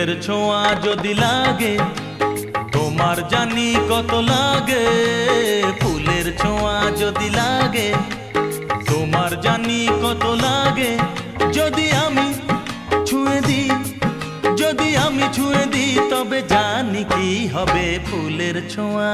ফুলের ছোঁয়া যদি লাগে তোমার জানি কত লাগে। ফুলের ছোঁয়া যদি লাগে তোমার জানি কত লাগে। যদি আমি ছুঁয়ে দিই, যদি আমি ছুঁয়ে দিই, তবে জানি কি হবে ফুলের ছোঁয়া।